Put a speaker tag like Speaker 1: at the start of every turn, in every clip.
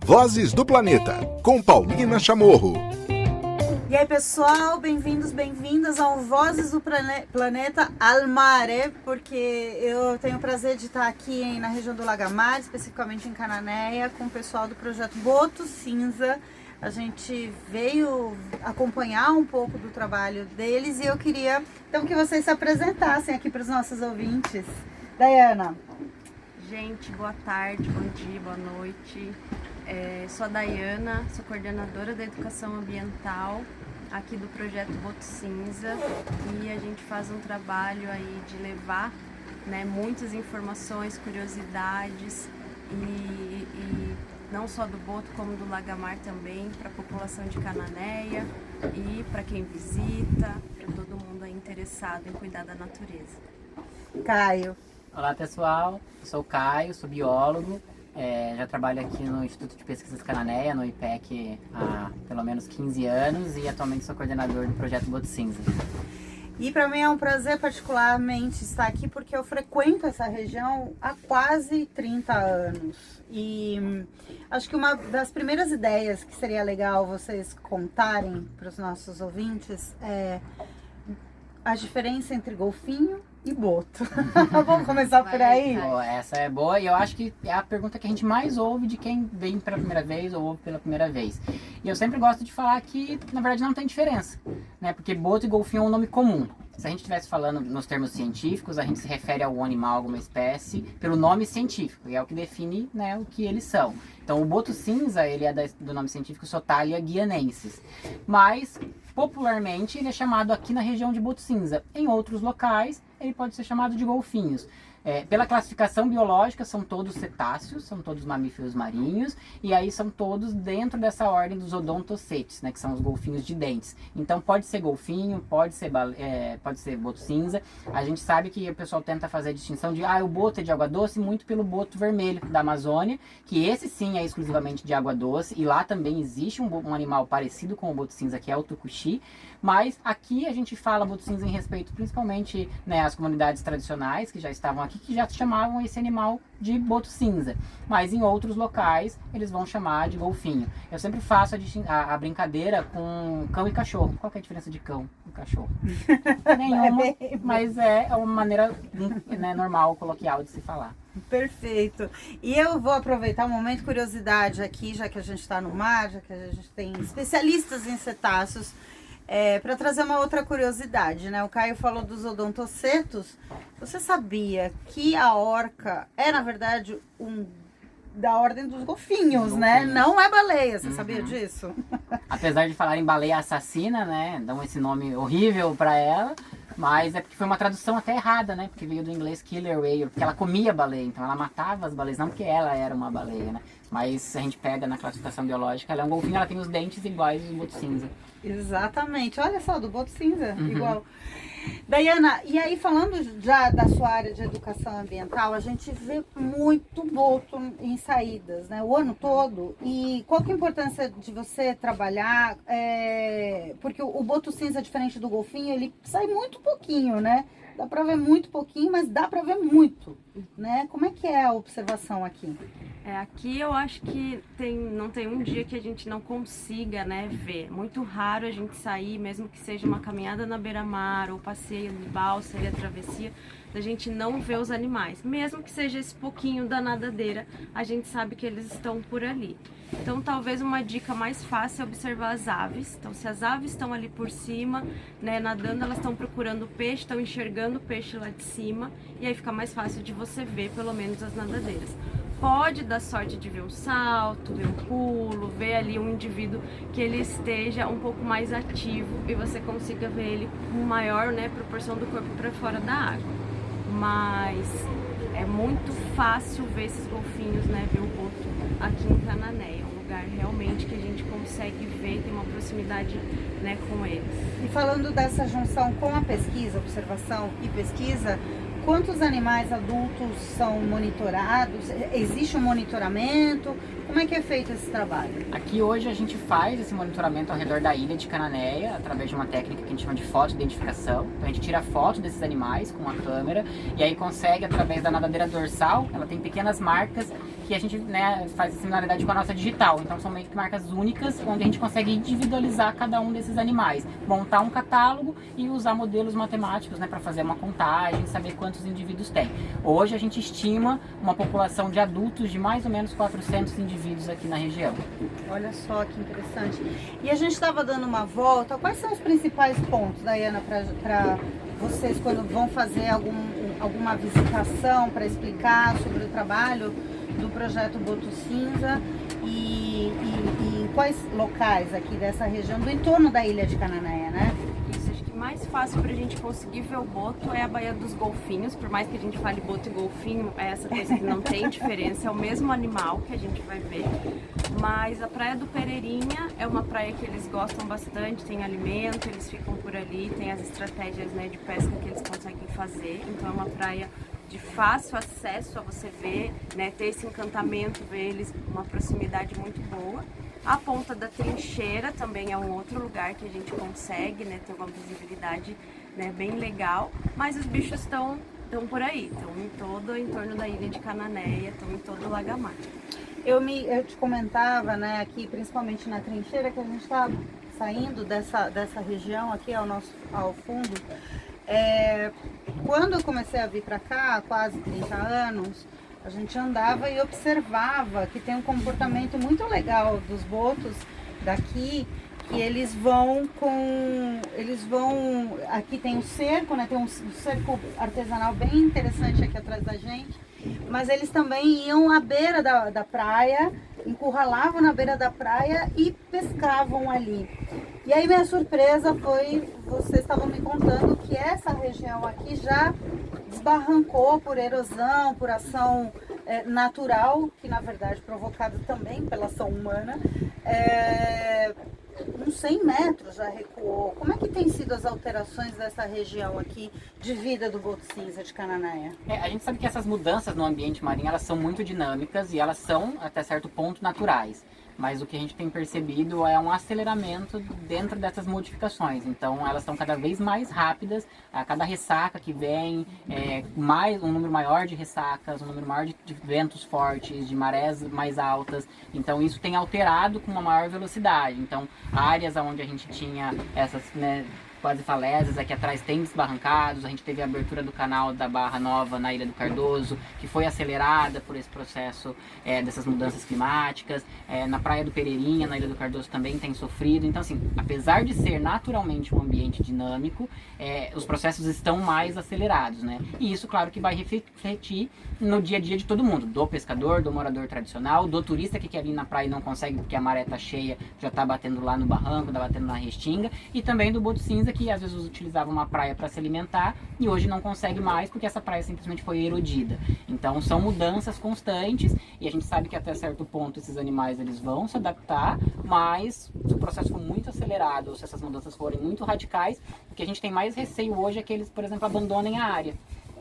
Speaker 1: Vozes do Planeta, com Paulina Chamorro.
Speaker 2: E aí, pessoal, bem-vindos, bem-vindas ao Vozes do Planeta al Mare, porque eu tenho o prazer de estar aqui na região do Lagamar, especificamente em Cananéia, com o pessoal do projeto Boto Cinza. A gente veio acompanhar um pouco do trabalho deles e eu queria então que vocês se apresentassem aqui para os nossos ouvintes. Daiana.
Speaker 3: Gente, boa tarde, bom dia, boa noite. Sou a Daiana, sou coordenadora da educação ambiental aqui do projeto Boto Cinza e a gente faz um trabalho aí de levar, né, muitas informações, curiosidades e não só do Boto como do Lagamar também para a população de Cananéia e para quem visita, para todo mundo aí interessado em cuidar da natureza.
Speaker 2: Caio.
Speaker 4: Olá pessoal, eu sou o Caio, sou biólogo, já trabalho aqui no Instituto de Pesquisas Cananéia, no IPEC, há pelo menos 15 anos e atualmente sou coordenador do projeto Boto Cinza.
Speaker 2: E para mim é um prazer particularmente estar aqui porque eu frequento essa região há quase 30 anos. E acho que uma das primeiras ideias que seria legal vocês contarem para os nossos ouvintes é a diferença entre golfinho e boto. Vamos começar por aí?
Speaker 4: Essa é boa e eu acho que é a pergunta que a gente mais ouve de quem vem pela primeira vez ou ouve pela primeira vez. E eu sempre gosto de falar que, na verdade, não tem diferença, né? Porque boto e golfinho é um nome comum. Se a gente estivesse falando nos termos científicos, a gente se refere a um animal, alguma espécie, pelo nome científico, e é o que define, né, o que eles são. Então, o boto cinza, ele é do nome científico Sotalia guianensis. Mas, popularmente, ele é chamado aqui na região de boto cinza. Em outros locais, ele pode ser chamado de golfinhos. Pela classificação biológica, são todos cetáceos, são todos mamíferos marinhos, e aí são todos dentro dessa ordem dos odontocetes, né, que são os golfinhos de dentes. Então pode ser golfinho, pode ser boto cinza. A gente sabe que o pessoal tenta fazer a distinção de o boto é de água doce, muito pelo boto vermelho da Amazônia, que esse sim é exclusivamente de água doce, e lá também existe um animal parecido com o boto cinza, que é o tucuxi, mas aqui a gente fala boto cinza em respeito principalmente, né, às comunidades tradicionais que já estavam aqui, que já chamavam esse animal de boto cinza, mas em outros locais eles vão chamar de golfinho. Eu sempre faço a brincadeira com cão e cachorro. Qual que é a diferença de cão e cachorro? Nenhuma, mas é uma maneira, né, normal, coloquial de se falar.
Speaker 2: Perfeito. E eu vou aproveitar um momento de curiosidade aqui, já que a gente está no mar, já que a gente tem especialistas em cetáceos, para trazer uma outra curiosidade, né? O Caio falou dos odontocetos. Você sabia que a orca é, na verdade, da ordem dos golfinhos, né? Não é baleia. Você sabia disso?
Speaker 4: Apesar de falar em baleia assassina, né? Dão esse nome horrível para ela. Mas é porque foi uma tradução até errada, né? Porque veio do inglês killer whale, porque ela comia baleia, então ela matava as baleias, não porque ela era uma baleia, né? Mas se a gente pega na classificação biológica, ela é um golfinho, ela tem os dentes iguais aos boto cinza.
Speaker 2: Exatamente, olha só, do boto cinza, igual. Daiana, e aí falando já da sua área de educação ambiental, a gente vê muito boto em saídas, né, o ano todo. E qual que é a importância de você trabalhar, porque o boto cinza, diferente do golfinho, ele sai muito pouquinho, né? Dá para ver muito pouquinho, mas dá para ver muito, né? Como é que é a observação aqui?
Speaker 3: Aqui eu acho que não tem um dia que a gente não consiga, né, ver. Muito raro a gente sair, mesmo que seja uma caminhada na beira-mar, ou passeio de balsa e a travessia, a gente não vê os animais. Mesmo que seja esse pouquinho da nadadeira, a gente sabe que eles estão por ali. Então talvez uma dica mais fácil é observar as aves. Então se as aves estão ali por cima, né, nadando, elas estão procurando peixe, estão enxergando o peixe lá de cima, e aí fica mais fácil de você ver pelo menos as nadadeiras. Pode dar sorte de ver um salto, ver um pulo, ver ali um indivíduo que ele esteja um pouco mais ativo e você consiga ver ele com maior, né, proporção do corpo para fora da água. Mas é muito fácil ver esses golfinhos, né, ver o boto aqui em Cananéia. É um lugar realmente que a gente consegue ver, tem uma proximidade, né, com eles.
Speaker 2: E falando dessa junção com a pesquisa, observação e pesquisa, quantos animais adultos são monitorados? Existe um monitoramento? Como é que é feito esse trabalho?
Speaker 4: Aqui hoje a gente faz esse monitoramento ao redor da ilha de Cananéia, através de uma técnica que a gente chama de foto-identificação. Então a gente tira foto desses animais com a câmera e aí consegue, através da nadadeira dorsal, ela tem pequenas marcas que a gente, né, faz a similaridade com a nossa digital. Então são meio que marcas únicas, onde a gente consegue individualizar cada um desses animais, montar um catálogo e usar modelos matemáticos, né, para fazer uma contagem, saber quantos indivíduos tem. Hoje a gente estima uma população de adultos de mais ou menos 400 indivíduos aqui na região.
Speaker 2: Olha só que interessante. E a gente estava dando uma volta. Quais são os principais pontos, Daiana, para vocês quando vão fazer alguma visitação para explicar sobre o trabalho do projeto Boto Cinza e em quais locais aqui dessa região, do entorno da ilha de Cananéia, né?
Speaker 3: Isso, acho que mais fácil pra gente conseguir ver o boto é a Baía dos Golfinhos, por mais que a gente fale boto e golfinho, é essa coisa que não tem diferença, é o mesmo animal que a gente vai ver. Mas a Praia do Pereirinha é uma praia que eles gostam bastante, tem alimento, eles ficam por ali, tem as estratégias, né, de pesca que eles conseguem fazer, então é uma praia de fácil acesso a você ver, né, ter esse encantamento, ver eles uma proximidade muito boa. A Ponta da Trincheira também é um outro lugar que a gente consegue, né, ter uma visibilidade, né, bem legal, mas os bichos estão por aí, estão em todo o entorno da ilha de Cananéia, estão em todo o Lagamar.
Speaker 2: Eu te comentava, né, aqui principalmente na Trincheira, que a gente está saindo dessa região aqui ao fundo. Quando eu comecei a vir para cá, há quase 30 anos, a gente andava e observava que tem um comportamento muito legal dos botos daqui, que eles vão, aqui tem um cerco, né, tem um cerco artesanal bem interessante aqui atrás da gente, mas eles também iam à beira da praia, encurralavam na beira da praia e pescavam ali. E aí minha surpresa foi, vocês estavam me contando que essa região aqui já desbarrancou por erosão, por ação natural, que na verdade provocada também pela ação humana, uns 100 metros já recuou. Como é que tem sido as alterações dessa região aqui de vida do Boto Cinza de Cananéia?
Speaker 4: A gente sabe que essas mudanças no ambiente marinho, elas são muito dinâmicas e elas são, até certo ponto, naturais. Mas o que a gente tem percebido é um aceleramento dentro dessas modificações. Então elas estão cada vez mais rápidas, a cada ressaca que vem, um número maior de ressacas, um número maior de ventos fortes, de marés mais altas. Então isso tem alterado com uma maior velocidade. Então áreas onde a gente tinha essas, né, quase falésias, aqui atrás tem desbarrancados, a gente teve a abertura do canal da Barra Nova na Ilha do Cardoso, que foi acelerada por esse processo dessas mudanças climáticas. Na Praia do Pereirinha, na Ilha do Cardoso, também tem sofrido. Então, assim, apesar de ser naturalmente um ambiente dinâmico, os processos estão mais acelerados, né? E isso, claro, que vai refletir no dia a dia de todo mundo, do pescador, do morador tradicional, do turista que quer vir na praia e não consegue porque a maré tá cheia, já tá batendo lá no barranco, tá batendo na restinga, e também do Boto Cinza, que às vezes utilizava uma praia para se alimentar e hoje não consegue mais porque essa praia simplesmente foi erodida. Então são mudanças constantes e a gente sabe que até certo ponto esses animais eles vão se adaptar, mas se o processo for muito acelerado ou se essas mudanças forem muito radicais, o que a gente tem mais receio hoje é que eles, por exemplo, abandonem a área.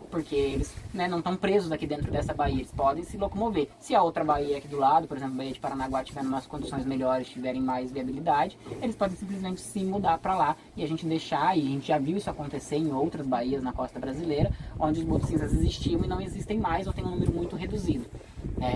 Speaker 4: Porque eles, né, não estão presos aqui dentro dessa baía, eles podem se locomover. Se a outra baía aqui do lado, por exemplo, a Baía de Paranaguá, tiver umas condições melhores, tiverem mais viabilidade, eles podem simplesmente se mudar para lá e a gente deixar, e a gente já viu isso acontecer em outras baías na costa brasileira, onde os botos cinzas existiam e não existem mais ou tem um número muito reduzido.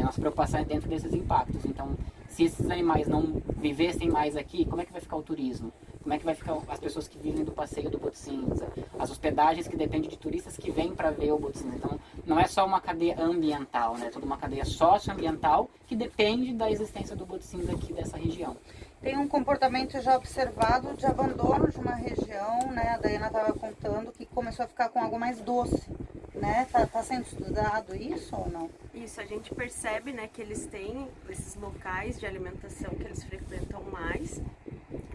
Speaker 4: Nossa preocupação é dentro desses impactos. Então, se esses animais não vivessem mais aqui, como é que vai ficar o turismo? Como é que vai ficar as pessoas que vivem do passeio do Boto Cinza? As hospedagens que dependem de turistas que vêm para ver o Boto Cinza. Então, não é só uma cadeia ambiental, né? É toda uma cadeia socioambiental que depende da existência do Boto Cinza aqui dessa região.
Speaker 2: Tem um comportamento já observado de abandono de uma região, né? A Daiana estava contando que começou a ficar com água mais doce, né? Tá sendo estudado isso ou não?
Speaker 3: Isso, a gente percebe, né, que eles têm esses locais de alimentação que eles frequentam mais.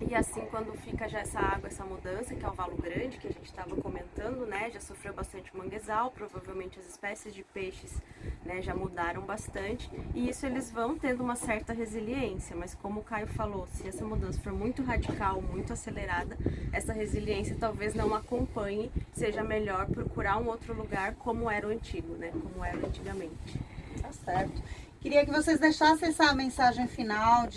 Speaker 3: E assim, quando fica já essa água, essa mudança, que é o Valo Grande, que a gente estava comentando, né, já sofreu bastante manguezal, provavelmente as espécies de peixes, né, já mudaram bastante, e isso eles vão tendo uma certa resiliência, mas como o Caio falou, se essa mudança for muito radical, muito acelerada, essa resiliência talvez não acompanhe, seja melhor procurar um outro lugar como era o antigo, né, como era antigamente.
Speaker 2: Tá certo. Queria que vocês deixassem essa mensagem final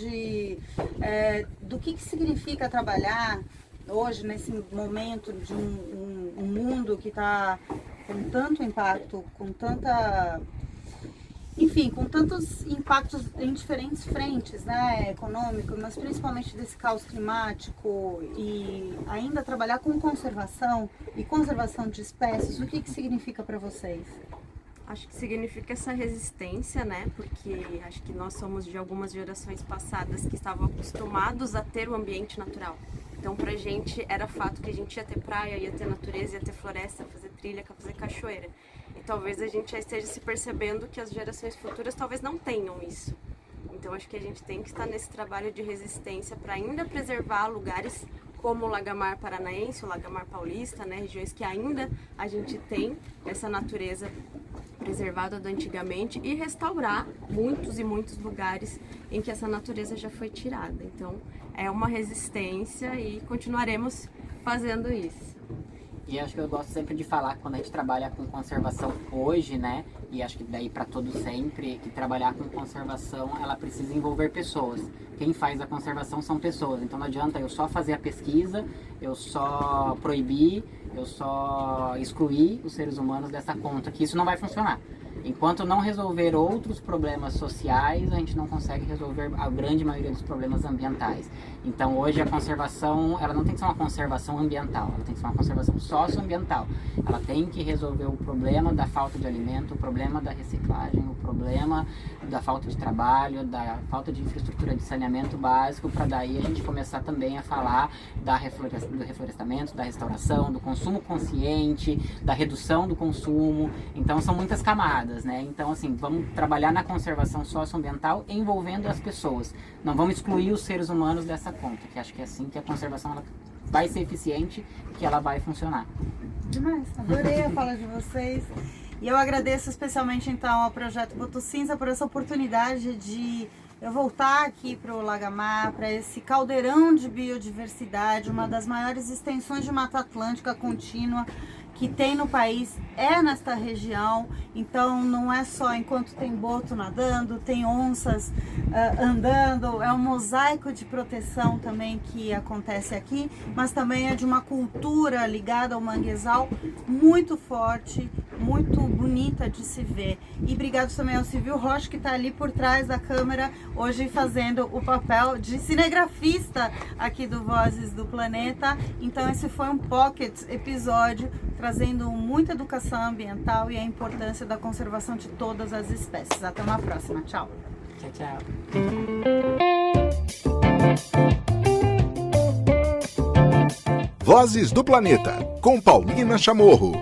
Speaker 2: do que significa trabalhar hoje, nesse momento de um mundo que está com tanto impacto, com tanta... Enfim, com tantos impactos em diferentes frentes, né, econômico, mas principalmente desse caos climático, e ainda trabalhar com conservação e conservação de espécies, o que significa para vocês?
Speaker 3: Acho que significa essa resistência, né, porque acho que nós somos de algumas gerações passadas que estavam acostumados a ter o ambiente natural. Então, pra gente era fato que a gente ia ter praia, ia ter natureza, ia ter floresta, fazer trilha, fazer cachoeira. E talvez a gente já esteja se percebendo que as gerações futuras talvez não tenham isso. Então, acho que a gente tem que estar nesse trabalho de resistência para ainda preservar lugares como o Lagamar Paranaense, o Lagamar Paulista, né, regiões que ainda a gente tem essa natureza preservada do antigamente, e restaurar muitos e muitos lugares em que essa natureza já foi tirada. Então, é uma resistência e continuaremos fazendo isso.
Speaker 4: E acho que eu gosto sempre de falar que quando a gente trabalha com conservação hoje, né, e acho que daí para todo sempre, que trabalhar com conservação, ela precisa envolver pessoas. Quem faz a conservação são pessoas, então não adianta eu só fazer a pesquisa, eu só proibir, eu só excluir os seres humanos dessa conta, que isso não vai funcionar. Enquanto não resolver outros problemas sociais, a gente não consegue resolver a grande maioria dos problemas ambientais. Então hoje a conservação, ela não tem que ser uma conservação ambiental, ela tem que ser uma conservação socioambiental. Ela tem que resolver o problema da falta de alimento, o problema da reciclagem, o problema da falta de trabalho, da falta de infraestrutura de saneamento básico, para daí a gente começar também a falar do reflorestamento, da restauração, do consumo consciente, da redução do consumo. Então são muitas camadas, né? Então assim, vamos trabalhar na conservação socioambiental envolvendo as pessoas. Não vamos excluir os seres humanos dessa conta, que acho que é assim que a conservação ela vai ser eficiente, que ela vai funcionar.
Speaker 2: Demais, adorei a fala de vocês. E eu agradeço especialmente então ao Projeto Boto Cinza por essa oportunidade de eu voltar aqui para o Lagamar, para esse caldeirão de biodiversidade, uma das maiores extensões de Mata Atlântica contínua que tem no país, é nesta região. Então não é só enquanto tem boto nadando, tem onças andando, é um mosaico de proteção também que acontece aqui, mas também é de uma cultura ligada ao manguezal muito forte, muito bonita de se ver. E obrigado também ao Silvio Rocha, que está ali por trás da câmera, hoje fazendo o papel de cinegrafista aqui do Vozes do Planeta. Então esse foi um pocket episódio trazendo muita educação ambiental e a importância da conservação de todas as espécies. Até uma próxima. Tchau.
Speaker 4: Tchau, tchau.
Speaker 1: Vozes do Planeta, com Paulina Chamorro.